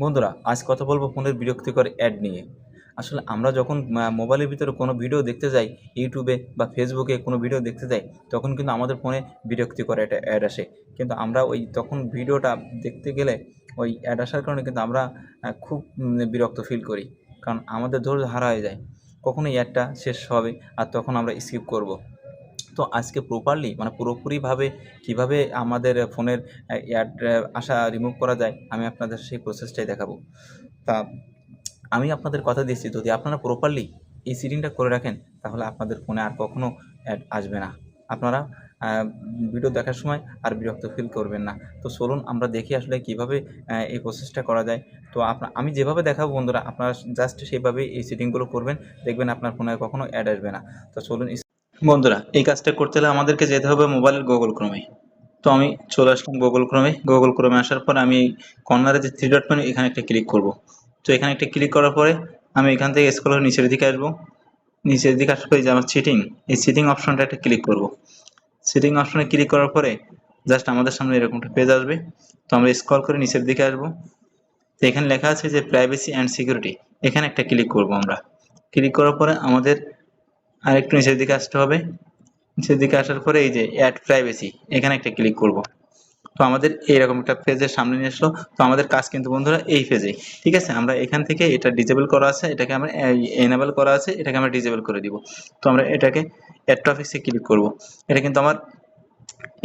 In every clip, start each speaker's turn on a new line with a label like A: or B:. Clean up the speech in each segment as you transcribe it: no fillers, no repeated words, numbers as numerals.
A: বন্ধুরা, আজ কথা বলবো ফোনের বিরক্তিকর অ্যাড নিয়ে। আসলে আমরা যখন মোবাইলের ভিতরে কোনো ভিডিও দেখতে যাই, ইউটিউবে বা ফেসবুকে কোনো ভিডিও দেখতে যাই, তখন কিন্তু আমাদের ফোনে বিরক্তিকর একটা অ্যাড আসে। কিন্তু আমরা ওই তখন ভিডিওটা দেখতে গেলে ওই অ্যাড আসার কারণে কিন্তু আমরা খুব বিরক্ত ফিল করি। কারণ আমাদের ধৈর্য হারা হয়ে যায়। কখন এই অ্যাডটা শেষ হবে আর তখন আমরা স্কিপ করব। তো আজকে প্রপারলি মানে পুরোপুরিভাবে কিভাবে আমাদের ফোনের অ্যাড আসা রিমুভ করা যায়, আমি আপনাদের সেই প্রসেসটাই দেখাবো। তা আমি আপনাদের কথা দিচ্ছি, যদি আপনারা প্রপারলি এই সেটিংটা করে রাখেন, তাহলে আপনাদের ফোনে আর কখনো অ্যাড আসবে না। আপনারা ভিডিও দেখার সময় আর বিরক্ত ফিল করবেন না। তো চলুন আমরা দেখি আসলে কিভাবে এই প্রসেসটা করা যায়। তো আমি যেভাবে দেখাবো বন্ধুরা, আপনারা জাস্ট সেভাবেই এই সেটিংগুলো করবেন, দেখবেন আপনার ফোনে আর কখনো অ্যাড আসবে না। তো চলুন বন্ধুরা, এই কাজটা করতে হলে আমাদেরকে যেতে হবে মোবাইলের গুগল ক্রোমে। তো আমি চলে আসলাম গুগল ক্রোমে আসার পর আমি কর্নারে যে থ্রি ডট মেনু, এখানে একটা ক্লিক করব। তো এখানে একটা ক্লিক করার পরে আমি এখান থেকে স্ক্রল করে নিচের দিকে আসবো। নিচের দিকে আসার পরে যে আমার সিটিং, এই সিটিং অপশনটা একটা ক্লিক করব। সিটিং অপশনে ক্লিক করার পরে জাস্ট আমাদের সামনে এরকম একটা পেজ আসবে। তো আমরা স্ক্রল করে নিচের দিকে আসবো। তো এখানে লেখা আছে যে প্রাইভেসি অ্যান্ড সিকিউরিটি, এখানে একটা ক্লিক করব আমরা। ক্লিক করার পরে আমাদের আরেকটু নিচের দিকে আসতে হবে। নিচের দিকে আসার পরে এই যে অ্যাড প্রাইভেসি, এখানে একটা ক্লিক করব। তো আমাদের এইরকম একটা পেজের সামনে নিয়ে আসলো। তো আমাদের কাজ কিন্তু বন্ধুরা এই পেজেই, ঠিক আছে। আমরা এখান থেকে এটা ডিজেবল করা আছে, এটাকে আমরা এনেবল করা আছে, এটাকে আমরা ডিজেবল করে দিব। তো আমরা এটাকে অ্যাড টপিকসে ক্লিক করব। এটা কিন্তু আমার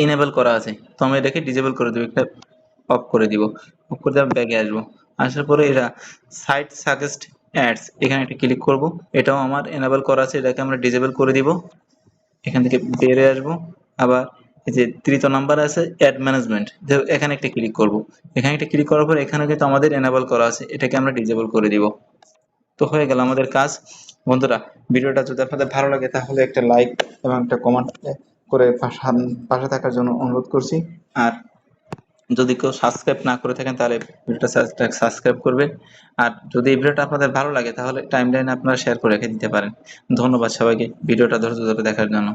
A: এনেবল করা আছে, তো আমরা এটাকে ডিজেবল করে দেবো, একটা অফ করে দিব। অফ করে দেওয়ার ব্যাগে আসবো। আসার পরে এটা সাইট সাজেস্ট অ্যাডস, এখানে একটা ক্লিক করব। এটাও আমার এনেবল করা আছে, এটাকে আমরা ডিজেবল করে দিব। এখান থেকে বেরে আসবো। আবার এই যে তৃতীয় নাম্বার আছে অ্যাড ম্যানেজমেন্ট, এখানে একটা ক্লিক করব। এখানে একটা ক্লিক করার পর এখানে কিন্তু আমাদের এনেবল করা আছে, এটাকে আমরা ডিজেবল করে দিব। তো হয়ে গেল আমাদের কাজ। বন্ধুরা, ভিডিওটা যদি আপনাদের ভালো লাগে তাহলে একটা লাইক এবং একটা কমেন্ট করে পাশে থাকার জন্য অনুরোধ করছি। আর যদি কেউ সাবস্ক্রাইব না করে থাকেন তাহলে ভিডিওটা সাবস্ক্রাইব করবেন। আর যদি এই ভিডিওটা আপনাদের ভালো লাগে তাহলে টাইমলাইনে আপনারা শেয়ার করে রেখে দিতে পারেন। ধন্যবাদ সবাইকে ভিডিওটা ধৈর্য ধরে দেখার জন্য।